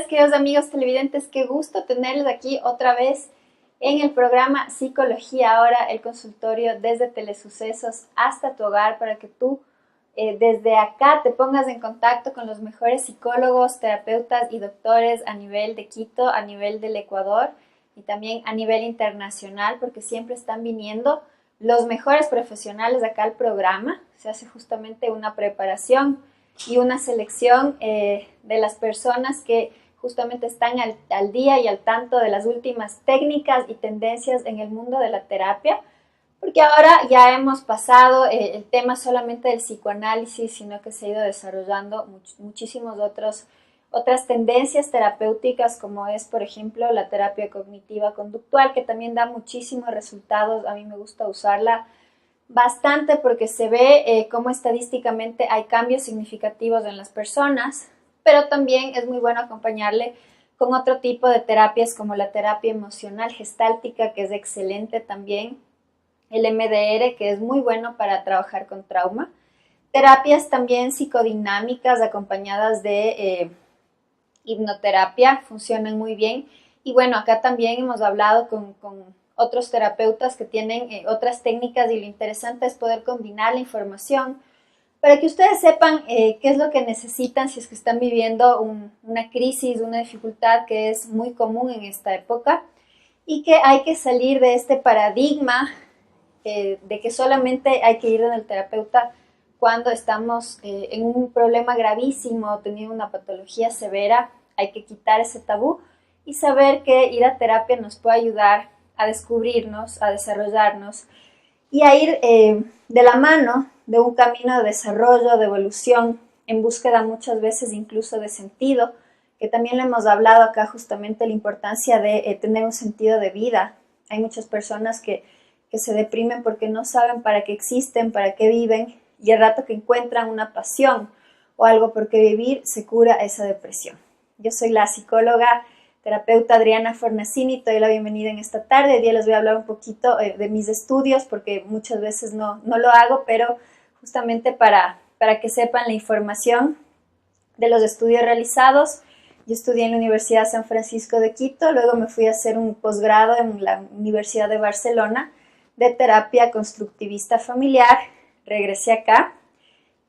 días, queridos amigos televidentes, qué gusto tenerles aquí otra vez en el programa Psicología Ahora, el consultorio desde Telesucesos hasta tu hogar para que tú desde acá te pongas en contacto con los mejores psicólogos, terapeutas y doctores a nivel de Quito, a nivel del Ecuador y también a nivel internacional, porque siempre están viniendo los mejores profesionales acá al programa. Se hace justamente una preparación y una selección de las personas que justamente están al día y al tanto de las últimas técnicas y tendencias en el mundo de la terapia, porque ahora ya hemos pasado el tema solamente del psicoanálisis, sino que se ha ido desarrollando muchísimos otras tendencias terapéuticas, como es, por ejemplo, la terapia cognitiva conductual, que también da muchísimos resultados. A mí me gusta usarla bastante porque se ve cómo estadísticamente hay cambios significativos en las personas, pero también es muy bueno acompañarle con otro tipo de terapias como la terapia emocional gestáltica, que es excelente también, el MDR, que es muy bueno para trabajar con trauma, terapias también psicodinámicas acompañadas de hipnoterapia, funcionan muy bien. Y bueno, acá también hemos hablado con otros terapeutas que tienen otras técnicas, y lo interesante es poder combinar la información para que ustedes sepan qué es lo que necesitan si es que están viviendo una crisis, una dificultad que es muy común en esta época, y que hay que salir de este paradigma de que solamente hay que ir al terapeuta cuando estamos en un problema gravísimo, teniendo una patología severa. Hay que quitar ese tabú y saber que ir a terapia nos puede ayudar a descubrirnos, a desarrollarnos y a ir de la mano de un camino de desarrollo, de evolución, en búsqueda muchas veces incluso de sentido, que también lo hemos hablado acá, justamente la importancia de tener un sentido de vida. Hay muchas personas que se deprimen porque no saben para qué existen, para qué viven, y al rato que encuentran una pasión o algo por qué vivir, se cura esa depresión. Yo soy la psicóloga terapeuta Adriana Fornacini, te doy la bienvenida en esta tarde. Hoy día les voy a hablar un poquito de mis estudios, porque muchas veces no lo hago, pero justamente para que sepan la información de los estudios realizados. Yo estudié en la Universidad San Francisco de Quito, luego me fui a hacer un posgrado en la Universidad de Barcelona de terapia constructivista familiar. Regresé acá,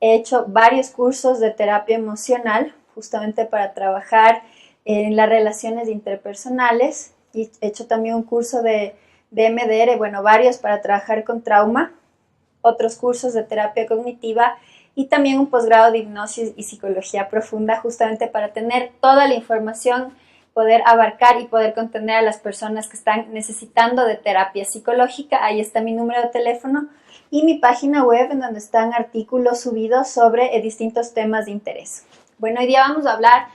he hecho varios cursos de terapia emocional, justamente para trabajar en las relaciones interpersonales, y he hecho también un curso de MDR, bueno, varios para trabajar con trauma, otros cursos de terapia cognitiva y también un posgrado de hipnosis y psicología profunda, justamente para tener toda la información, poder abarcar y poder contener a las personas que están necesitando de terapia psicológica. Ahí está mi número de teléfono y mi página web, en donde están artículos subidos sobre distintos temas de interés. Bueno, hoy día vamos a hablar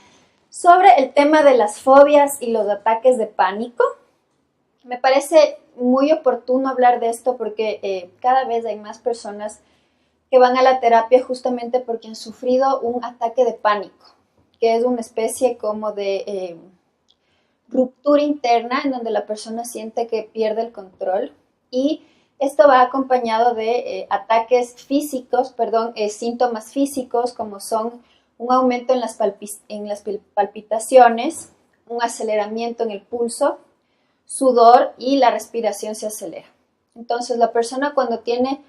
sobre el tema de las fobias y los ataques de pánico. Me parece muy oportuno hablar de esto porque cada vez hay más personas que van a la terapia justamente porque han sufrido un ataque de pánico, que es una especie como de ruptura interna en donde la persona siente que pierde el control, y esto va acompañado de ataques físicos, síntomas físicos como son un aumento en las palpitaciones, un aceleramiento en el pulso, sudor, y la respiración se acelera. Entonces la persona, cuando tiene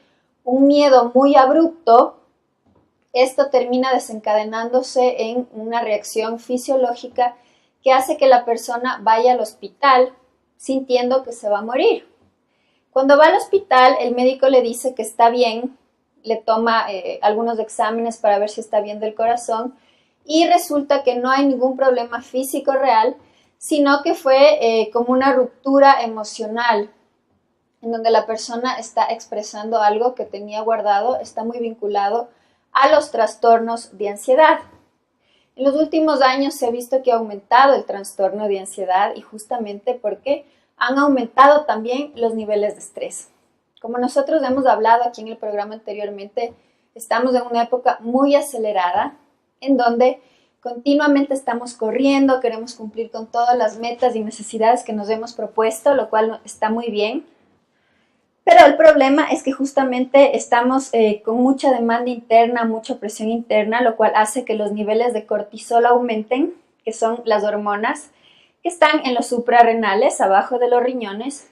un miedo muy abrupto, esto termina desencadenándose en una reacción fisiológica que hace que la persona vaya al hospital sintiendo que se va a morir. Cuando va al hospital, el médico le dice que está bien, le toma algunos exámenes para ver si está bien del corazón, y resulta que no hay ningún problema físico real, sino que fue como una ruptura emocional, en donde la persona está expresando algo que tenía guardado. Está muy vinculado a los trastornos de ansiedad. En los últimos años se ha visto que ha aumentado el trastorno de ansiedad, y justamente porque han aumentado también los niveles de estrés. Como nosotros hemos hablado aquí en el programa anteriormente, estamos en una época muy acelerada, en donde continuamente estamos corriendo, queremos cumplir con todas las metas y necesidades que nos hemos propuesto, lo cual está muy bien. Pero el problema es que justamente estamos con mucha demanda interna, mucha presión interna, lo cual hace que los niveles de cortisol aumenten, que que son las hormonas que están en los suprarrenales, abajo de los riñones,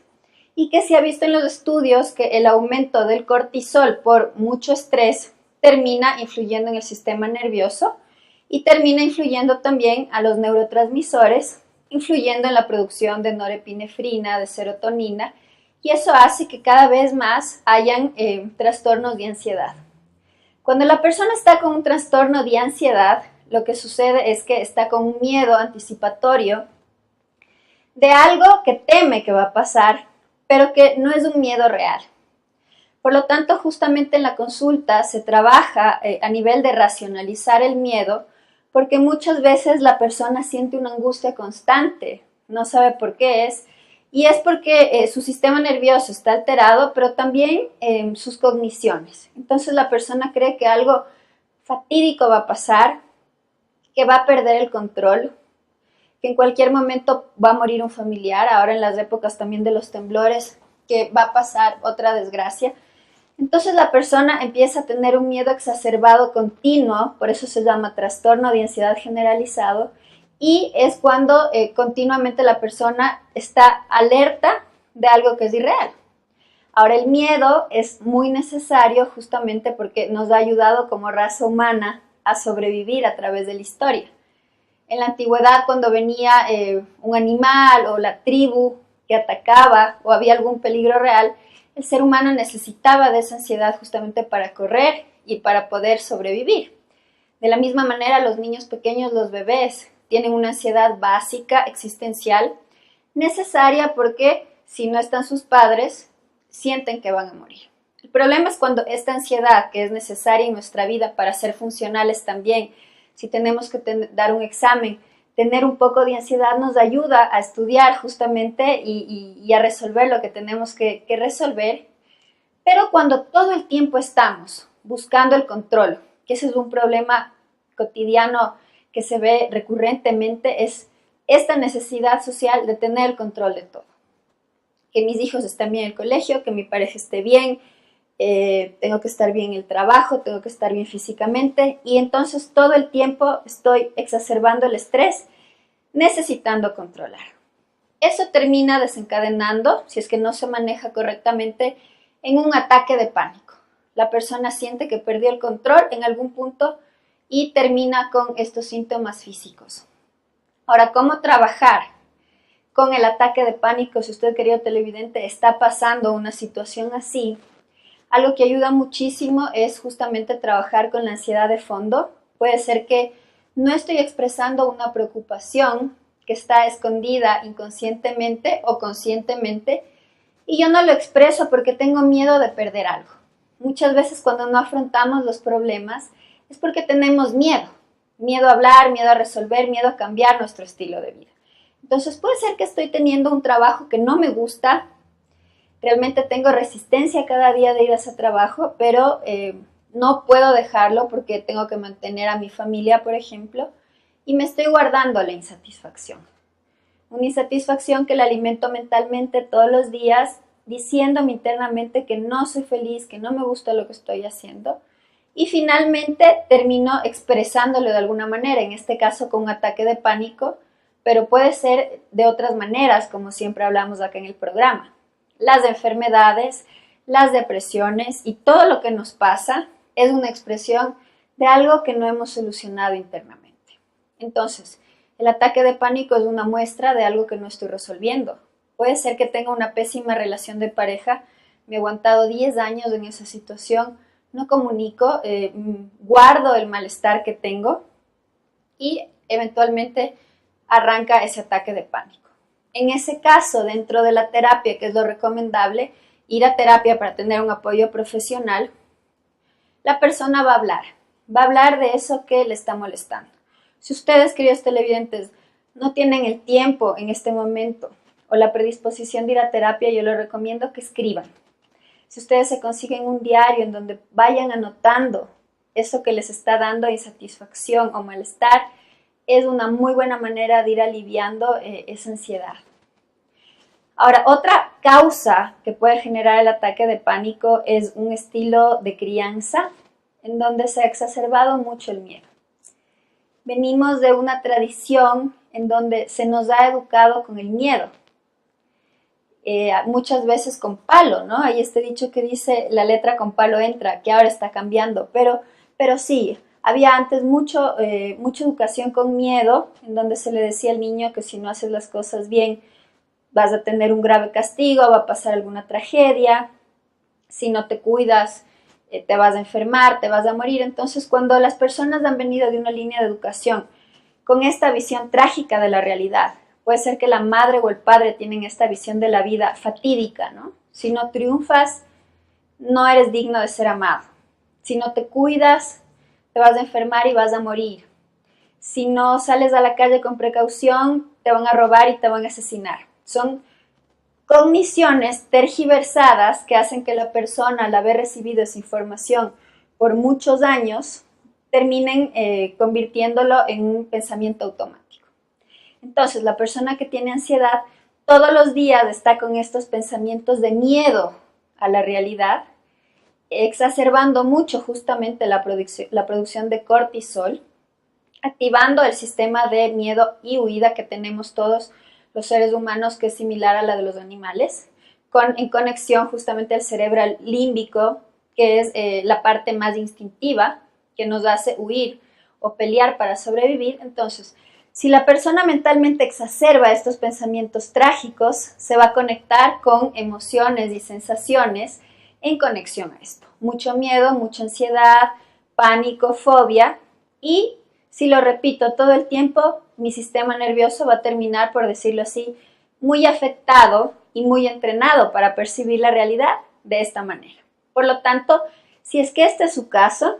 y que se ha visto en los estudios que el aumento del cortisol por mucho estrés termina influyendo en el sistema nervioso y termina influyendo también a los neurotransmisores, influyendo en la producción de norepinefrina, de serotonina, y eso hace que cada vez más hayan trastornos de ansiedad. Cuando la persona está con un trastorno de ansiedad, lo que sucede es que está con un miedo anticipatorio de algo que teme que va a pasar, pero que no es un miedo real. Por lo tanto, justamente en la consulta se trabaja a nivel de racionalizar el miedo, porque muchas veces la persona siente una angustia constante, no sabe por qué es, y es porque su sistema nervioso está alterado, pero también sus cogniciones. Entonces la persona cree que algo fatídico va a pasar, que va a perder el control, que en cualquier momento va a morir un familiar, ahora en las épocas también de los temblores, que va a pasar otra desgracia. Entonces la persona empieza a tener un miedo exacerbado continuo, por eso se llama trastorno de ansiedad generalizado, y es cuando continuamente la persona está alerta de algo que es irreal. Ahora, el miedo es muy necesario justamente porque nos ha ayudado como raza humana a sobrevivir a través de la historia. En la antigüedad, cuando venía un animal o la tribu que atacaba o había algún peligro real, el ser humano necesitaba de esa ansiedad justamente para correr y para poder sobrevivir. De la misma manera, los niños pequeños, los bebés, tienen una ansiedad básica, existencial, necesaria porque si no están sus padres, sienten que van a morir. El problema es cuando esta ansiedad, que es necesaria en nuestra vida para ser funcionales también, si tenemos que dar un examen, tener un poco de ansiedad nos ayuda a estudiar justamente y a resolver lo que tenemos que resolver. Pero cuando todo el tiempo estamos buscando el control, que ese es un problema cotidiano que se ve recurrentemente, es esta necesidad social de tener el control de todo. Que mis hijos estén bien en el colegio, que mi pareja esté bien, tengo que estar bien en el trabajo, tengo que estar bien físicamente, y entonces todo el tiempo estoy exacerbando el estrés, necesitando controlar. Eso termina desencadenando, si es que no se maneja correctamente, en un ataque de pánico. La persona siente que perdió el control en algún punto y termina con estos síntomas físicos. Ahora, ¿cómo trabajar con el ataque de pánico? Si usted, querido televidente, está pasando una situación así, algo que ayuda muchísimo es justamente trabajar con la ansiedad de fondo. Puede ser que no estoy expresando una preocupación que está escondida inconscientemente o conscientemente y yo no lo expreso porque tengo miedo de perder algo. Muchas veces cuando no afrontamos los problemas es porque tenemos miedo. Miedo a hablar, miedo a resolver, miedo a cambiar nuestro estilo de vida. Entonces puede ser que estoy teniendo un trabajo que no me gusta, realmente tengo resistencia cada día de ir a ese trabajo, pero no puedo dejarlo porque tengo que mantener a mi familia, por ejemplo, y me estoy guardando la insatisfacción. Una insatisfacción que la alimento mentalmente todos los días, diciéndome internamente que no soy feliz, que no me gusta lo que estoy haciendo, y finalmente termino expresándolo de alguna manera, en este caso con un ataque de pánico, pero puede ser de otras maneras, como siempre hablamos acá en el programa. Las enfermedades, las depresiones y todo lo que nos pasa es una expresión de algo que no hemos solucionado internamente. Entonces, el ataque de pánico es una muestra de algo que no estoy resolviendo. Puede ser que tenga una pésima relación de pareja, me he aguantado 10 años en esa situación, no comunico, guardo el malestar que tengo y eventualmente arranca ese ataque de pánico. En ese caso, dentro de la terapia, que es lo recomendable, ir a terapia para tener un apoyo profesional, la persona va a hablar de eso que le está molestando. Si ustedes, queridos televidentes, no tienen el tiempo en este momento o la predisposición de ir a terapia, yo les recomiendo que escriban. Si ustedes se consiguen un diario en donde vayan anotando eso que les está dando insatisfacción o malestar, es una muy buena manera de ir aliviando esa ansiedad. Ahora, otra causa que puede generar el ataque de pánico es un estilo de crianza en donde se ha exacerbado mucho el miedo. venimos de una tradición en donde se nos ha educado con el miedo. Muchas veces con palo, ¿no? Hay este dicho que dice, la letra con palo entra, que ahora está cambiando, pero sí, había antes mucha educación con miedo, en donde se le decía al niño que si no haces las cosas bien, vas a tener un grave castigo, va a pasar alguna tragedia, si no te cuidas, te vas a enfermar, te vas a morir. Entonces, cuando las personas han venido de una línea de educación con esta visión trágica de la realidad, puede ser que la madre o el padre tienen esta visión de la vida fatídica, ¿no? Si no triunfas, no eres digno de ser amado. Si no te cuidas, te vas a enfermar y vas a morir. Si no sales a la calle con precaución, te van a robar y te van a asesinar. Son cogniciones tergiversadas que hacen que la persona, al haber recibido esa información por muchos años, terminen convirtiéndolo en un pensamiento automático. Entonces, la persona que tiene ansiedad todos los días está con estos pensamientos de miedo a la realidad, exacerbando mucho justamente la producción de cortisol, activando el sistema de miedo y huida que tenemos todos los seres humanos, que es similar a la de los animales, en conexión justamente al cerebro límbico, que es la parte más instintiva, que nos hace huir o pelear para sobrevivir. Entonces, si la persona mentalmente exacerba estos pensamientos trágicos, se va a conectar con emociones y sensaciones en conexión a esto. Mucho miedo, mucha ansiedad, pánico, fobia, y si lo repito todo el tiempo, mi sistema nervioso va a terminar, por decirlo así, muy afectado y muy entrenado para percibir la realidad de esta manera. Por lo tanto, si es que este es su caso,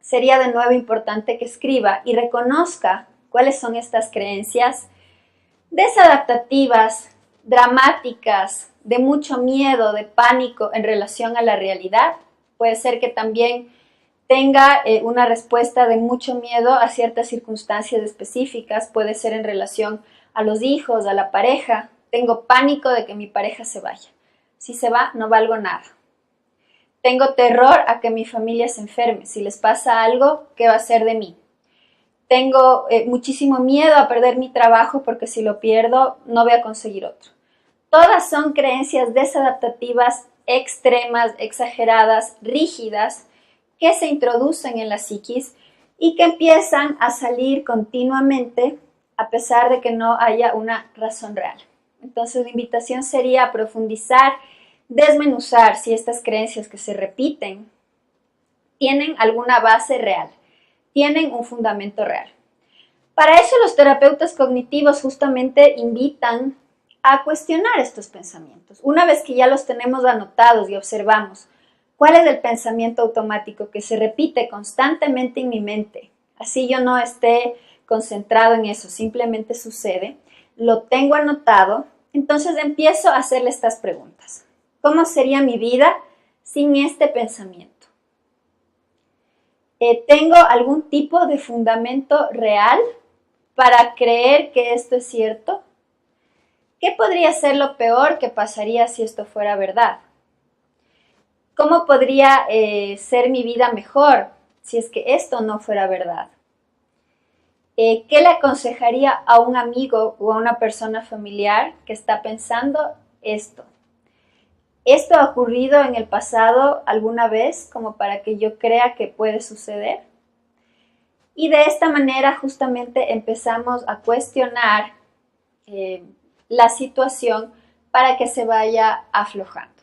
sería de nuevo importante que escriba y reconozca cuáles son estas creencias desadaptativas, dramáticas, de mucho miedo, de pánico en relación a la realidad. Puede ser que también tenga una respuesta de mucho miedo a ciertas circunstancias específicas, puede ser en relación a los hijos, a la pareja. Tengo pánico de que mi pareja se vaya. Si se va, no valgo nada. Tengo terror a que mi familia se enferme. Si les pasa algo, ¿qué va a ser de mí? Tengo muchísimo miedo a perder mi trabajo porque si lo pierdo, no voy a conseguir otro. Todas son creencias desadaptativas, extremas, exageradas, rígidas, que se introducen en la psiquis y que empiezan a salir continuamente a pesar de que no haya una razón real. Entonces, la invitación sería profundizar, desmenuzar si estas creencias que se repiten tienen alguna base real, tienen un fundamento real. Para eso los terapeutas cognitivos justamente invitan a cuestionar estos pensamientos. Una vez que ya los tenemos anotados y observamos cuál es el pensamiento automático que se repite constantemente en mi mente, así yo no esté concentrado en eso, simplemente sucede, lo tengo anotado, entonces empiezo a hacerle estas preguntas. ¿Cómo sería mi vida sin este pensamiento? ¿Tengo algún tipo de fundamento real para creer que esto es cierto? ¿Qué podría ser lo peor que pasaría si esto fuera verdad? ¿Cómo podría ser mi vida mejor si es que esto no fuera verdad? ¿Qué le aconsejaría a un amigo o a una persona familiar que está pensando esto? ¿Esto ha ocurrido en el pasado alguna vez como para que yo crea que puede suceder? Y de esta manera justamente empezamos a cuestionar la situación para que se vaya aflojando.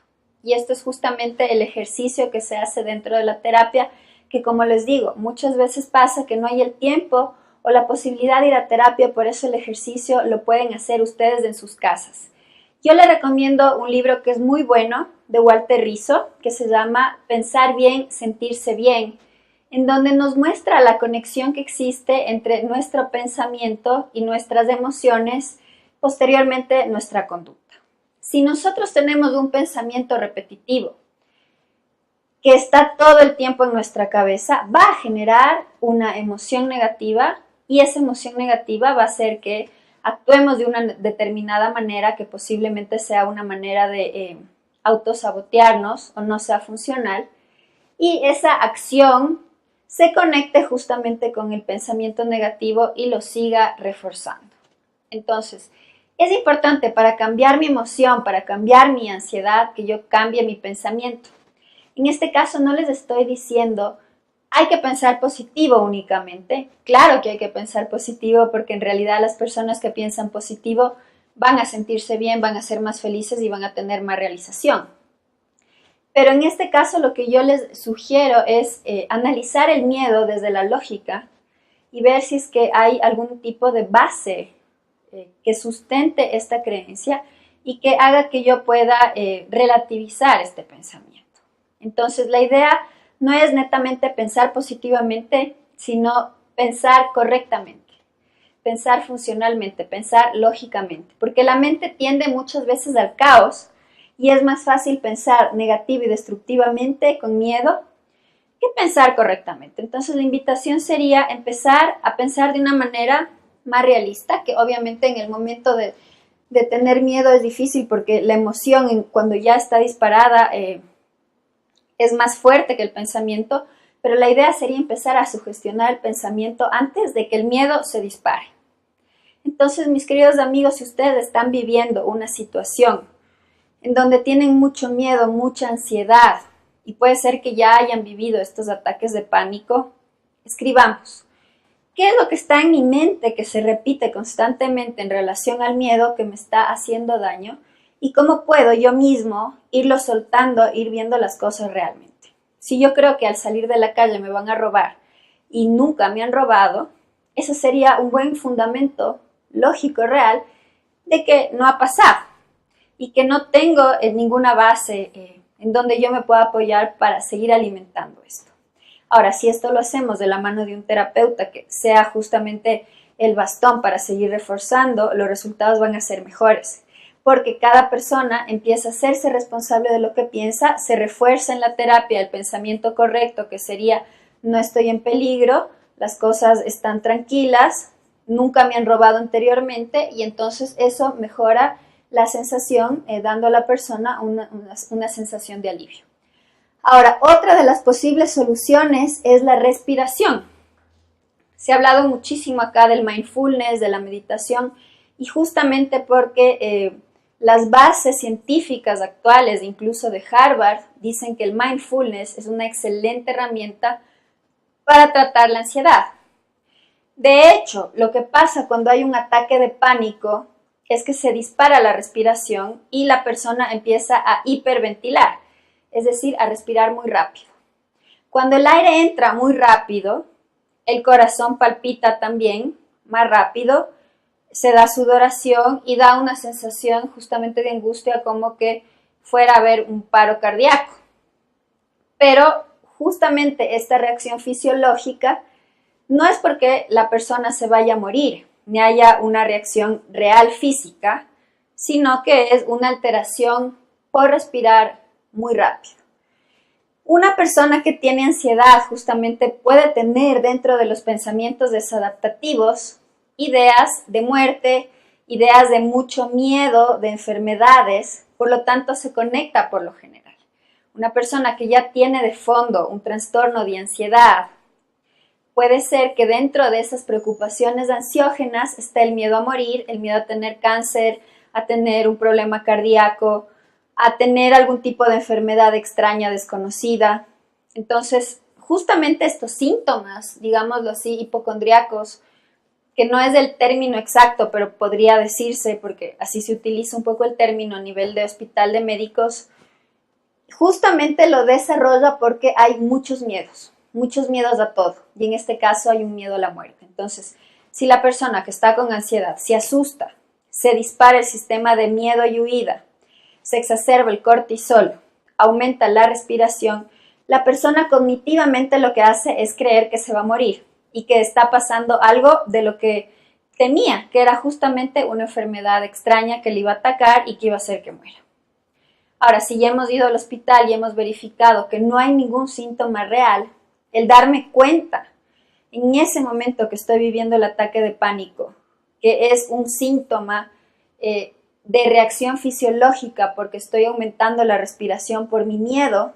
Y esto es justamente el ejercicio que se hace dentro de la terapia, que como les digo, muchas veces pasa que no hay el tiempo o la posibilidad de ir a terapia, por eso el ejercicio lo pueden hacer ustedes en sus casas. Yo les recomiendo un libro que es muy bueno, de Walter Rizzo, que se llama Pensar bien, sentirse bien, en donde nos muestra la conexión que existe entre nuestro pensamiento y nuestras emociones, posteriormente nuestra conducta. Si nosotros tenemos un pensamiento repetitivo que está todo el tiempo en nuestra cabeza, va a generar una emoción negativa y esa emoción negativa va a hacer que actuemos de una determinada manera que posiblemente sea una manera de autosabotearnos o no sea funcional, y esa acción se conecte justamente con el pensamiento negativo y lo siga reforzando. Entonces, es importante para cambiar mi emoción, para cambiar mi ansiedad, que yo cambie mi pensamiento. En este caso no les estoy diciendo hay que pensar positivo únicamente. Claro que hay que pensar positivo porque en realidad las personas que piensan positivo van a sentirse bien, van a ser más felices y van a tener más realización. Pero en este caso lo que yo les sugiero es analizar el miedo desde la lógica y ver si es que hay algún tipo de base que sustente esta creencia y que haga que yo pueda relativizar este pensamiento. Entonces la idea no es netamente pensar positivamente, sino pensar correctamente, pensar funcionalmente, pensar lógicamente, porque la mente tiende muchas veces al caos y es más fácil pensar negativo y destructivamente con miedo que pensar correctamente. Entonces la invitación sería empezar a pensar de una manera más realista, que obviamente en el momento de tener miedo es difícil porque la emoción cuando ya está disparada es más fuerte que el pensamiento, pero la idea sería empezar a sugestionar el pensamiento antes de que el miedo se dispare. Entonces, mis queridos amigos, si ustedes están viviendo una situación en donde tienen mucho miedo, mucha ansiedad, y puede ser que ya hayan vivido estos ataques de pánico, escribamos. ¿Qué es lo que está en mi mente que se repite constantemente en relación al miedo que me está haciendo daño? ¿Y cómo puedo yo mismo irlo soltando, ir viendo las cosas realmente? Si yo creo que al salir de la calle me van a robar y nunca me han robado, eso sería un buen fundamento lógico, real, de que no ha pasado y que no tengo ninguna base en donde yo me pueda apoyar para seguir alimentando esto. Ahora, si esto lo hacemos de la mano de un terapeuta que sea justamente el bastón para seguir reforzando, los resultados van a ser mejores, porque cada persona empieza a hacerse responsable de lo que piensa, se refuerza en la terapia el pensamiento correcto, que sería no estoy en peligro, las cosas están tranquilas, nunca me han robado anteriormente, y entonces eso mejora la sensación, dando a la persona una sensación de alivio. Ahora, otra de las posibles soluciones es la respiración. Se ha hablado muchísimo acá del mindfulness, de la meditación, y justamente porque las bases científicas actuales, incluso de Harvard, dicen que el mindfulness es una excelente herramienta para tratar la ansiedad. De hecho, lo que pasa cuando hay un ataque de pánico es que se dispara la respiración y la persona empieza a hiperventilar, es decir, a respirar muy rápido. Cuando el aire entra muy rápido, el corazón palpita también más rápido, se da sudoración y da una sensación justamente de angustia, como que fuera a haber un paro cardíaco. Pero justamente esta reacción fisiológica no es porque la persona se vaya a morir, ni haya una reacción real física, sino que es una alteración por respirar muy rápido. Una persona que tiene ansiedad justamente puede tener dentro de los pensamientos desadaptativos ideas de muerte, ideas de mucho miedo, de enfermedades, por lo tanto se conecta por lo general. Una persona que ya tiene de fondo un trastorno de ansiedad, puede ser que dentro de esas preocupaciones ansiógenas está el miedo a morir, el miedo a tener cáncer, a tener un problema cardíaco, a tener algún tipo de enfermedad extraña, desconocida. Entonces, justamente estos síntomas, digámoslo así, hipocondríacos, que no es el término exacto, pero podría decirse, porque así se utiliza un poco el término a nivel de hospital de médicos, justamente lo desarrolla porque hay muchos miedos a todo, y en este caso hay un miedo a la muerte. Entonces, si la persona que está con ansiedad se asusta, se dispara el sistema de miedo y huida, se exacerba el cortisol, aumenta la respiración, la persona cognitivamente lo que hace es creer que se va a morir y que está pasando algo de lo que temía, que era justamente una enfermedad extraña que le iba a atacar y que iba a hacer que muera. Ahora, si ya hemos ido al hospital y hemos verificado que no hay ningún síntoma real, el darme cuenta en ese momento que estoy viviendo el ataque de pánico, que es un síntoma de reacción fisiológica porque estoy aumentando la respiración por mi miedo,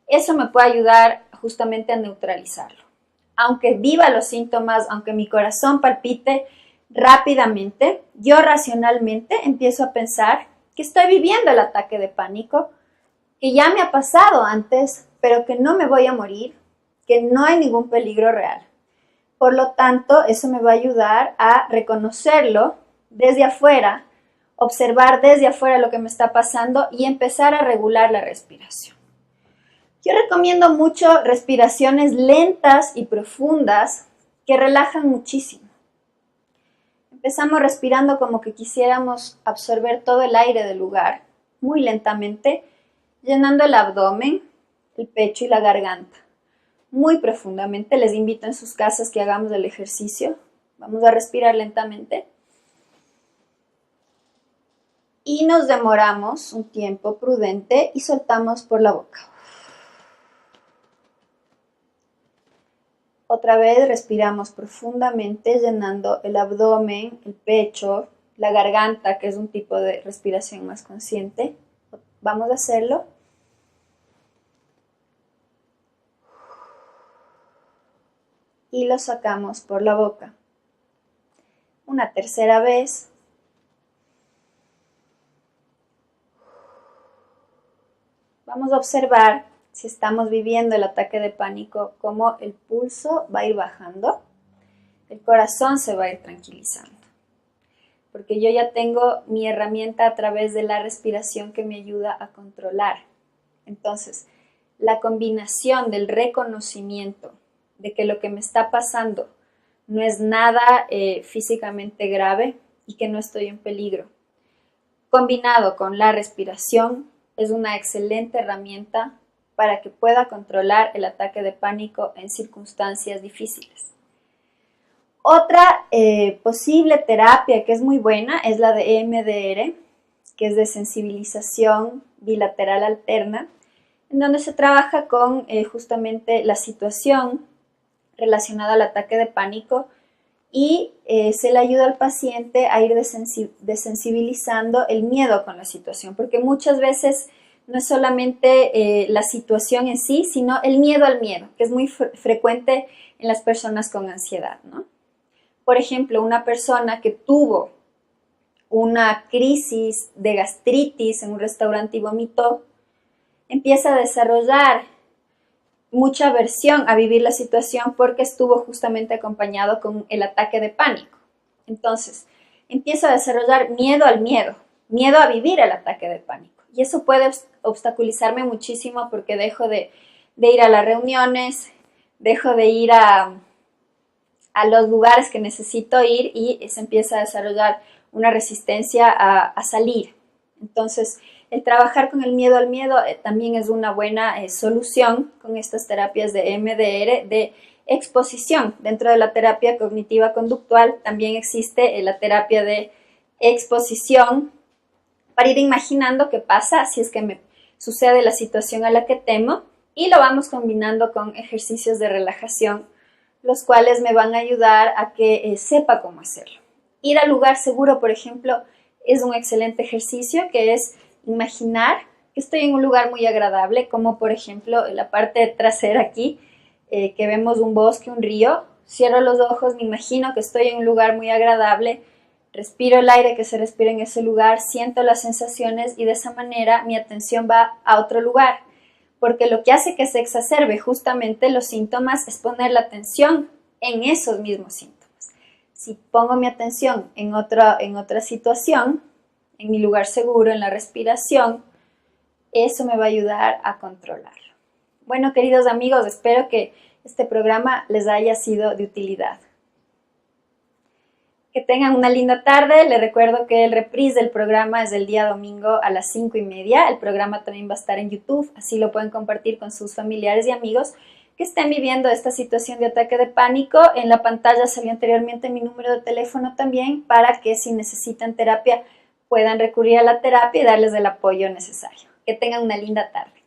eso me puede ayudar justamente a neutralizarlo. Aunque viva los síntomas, aunque mi corazón palpite rápidamente, yo racionalmente empiezo a pensar que estoy viviendo el ataque de pánico, que ya me ha pasado antes, pero que no me voy a morir, que no hay ningún peligro real. Por lo tanto, eso me va a ayudar a reconocerlo desde afuera, observar desde afuera lo que me está pasando y empezar a regular la respiración. Yo recomiendo mucho respiraciones lentas y profundas que relajan muchísimo. Empezamos respirando como que quisiéramos absorber todo el aire del lugar, muy lentamente, llenando el abdomen, el pecho y la garganta. Muy profundamente, les invito en sus casas que hagamos el ejercicio. Vamos a respirar lentamente. Y nos demoramos un tiempo prudente y soltamos por la boca. Otra vez respiramos profundamente, llenando el abdomen, el pecho, la garganta, que es un tipo de respiración más consciente. Vamos a hacerlo. Y lo sacamos por la boca. Una tercera vez. Vamos a observar si estamos viviendo el ataque de pánico, cómo el pulso va a ir bajando, el corazón se va a ir tranquilizando. Porque yo ya tengo mi herramienta a través de la respiración que me ayuda a controlar. Entonces, la combinación del reconocimiento de que lo que me está pasando no es nada físicamente grave y que no estoy en peligro, combinado con la respiración, es una excelente herramienta para que pueda controlar el ataque de pánico en circunstancias difíciles. Otra posible terapia que es muy buena es la de EMDR, que es de sensibilización bilateral alterna, en donde se trabaja con justamente la situación relacionada al ataque de pánico y se le ayuda al paciente a ir desensibilizando el miedo con la situación, porque muchas veces no es solamente la situación en sí, sino el miedo al miedo, que es muy frecuente en las personas con ansiedad, ¿no? Por ejemplo, una persona que tuvo una crisis de gastritis en un restaurante y vomitó, empieza a desarrollar mucha aversión a vivir la situación porque estuvo justamente acompañado con el ataque de pánico. Entonces, empieza a desarrollar miedo al miedo, miedo a vivir el ataque de pánico. Y eso puede obstaculizarme muchísimo porque dejo de ir a las reuniones, dejo de ir a los lugares que necesito ir y se empieza a desarrollar una resistencia a salir. Entonces, el trabajar con el miedo al miedo también es una buena solución con estas terapias de EMDR de exposición. Dentro de la terapia cognitiva conductual también existe la terapia de exposición para ir imaginando qué pasa si es que me sucede la situación a la que temo y lo vamos combinando con ejercicios de relajación, los cuales me van a ayudar a que sepa cómo hacerlo. Ir al lugar seguro, por ejemplo, es un excelente ejercicio que es imaginar que estoy en un lugar muy agradable, como por ejemplo en la parte trasera aquí, que vemos un bosque, un río. Cierro los ojos, me imagino que estoy en un lugar muy agradable, respiro el aire que se respira en ese lugar, siento las sensaciones y de esa manera mi atención va a otro lugar. Porque lo que hace que se exacerbe justamente los síntomas es poner la atención en esos mismos síntomas. Si pongo mi atención en otra situación, en mi lugar seguro, en la respiración, eso me va a ayudar a controlarlo. Bueno, queridos amigos, espero que este programa les haya sido de utilidad. Que tengan una linda tarde. Les recuerdo que el reprise del programa es el día domingo a las 5:30. El programa también va a estar en YouTube, así lo pueden compartir con sus familiares y amigos que estén viviendo esta situación de ataque de pánico. En la pantalla salió anteriormente mi número de teléfono también para que si necesitan terapia puedan recurrir a la terapia y darles el apoyo necesario. Que tengan una linda tarde.